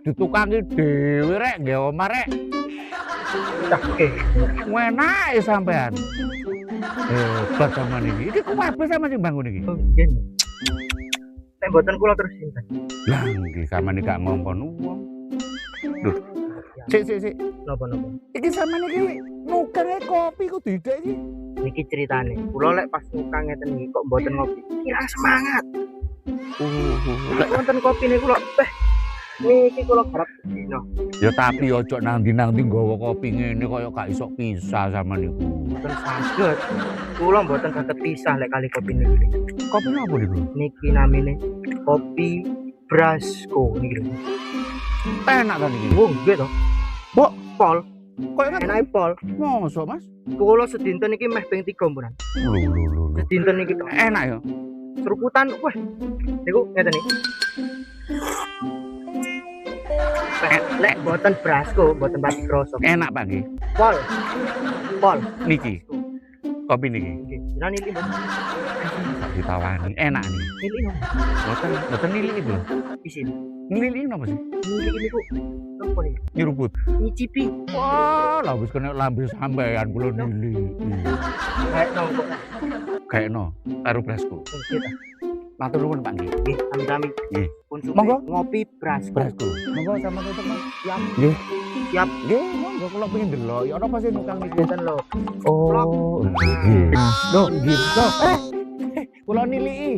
ditukangi dhewe rek, nggih omah rek. Oke. Enake sampean. Hebat sampean iki. Iki kuwabe sampean sing bangun iki. Nggih. Nek mboten kula terus sinten. Lah nggih sampean iki gak ngongkon wong. Duh. Sik. Napa? Iki sampean iki nukange kopi ku didik iki. Niki ceritane. Kula lek pas nukang ngeten iki kok mboten ngopi. Kira semangat. Lek wonten kopi niku kula niki kula garap dino. Ya tapi ojo nang ndi nggawa kopi ngene kaya gak iso pisah sampean niku. Mboten saged. Kula mboten saged pisah lek kali kopi niki. Kopi apa niku? Niki namine kopi Brasco niki lho. Enak kan iki. Oh, nggih to. Kok Pol, koyo enak enake pol. mosok, Mas? Kula sedinten iki meh ping 3 mpunan. Lho. Sedinten iki Enak ya. seruputan wah. Niku ngeten iki. Lek boten Brasco, boten pati kroso. Enak Pak nggih. Pol. Niki. Kopi niki. Nggih, jenengan nili mboten? Tak ditawani. Enak nih. Nili no. Boten nili iku lho. Isin. Nili napa sih? Nili niku napa niku? Nyeruput. Nyicipi. Wah, lah wis kena lambe sampean kula nili. Kayak nongko. Gaekno karo Brasco. Nggih ta. Matur nuwun Pak nggih. Nggih, sami-sami. Nggih. Pun supe Monggo. ngopi Brasco. Brasco. Monggo sama tutup Mas. Siap. Nggih. Siap. Nggih, monggo kula pengen delok. Ya ana apa sih nukang niki? Ngeten lho. Oh, nggih. Loh, gitu. Kula niliki.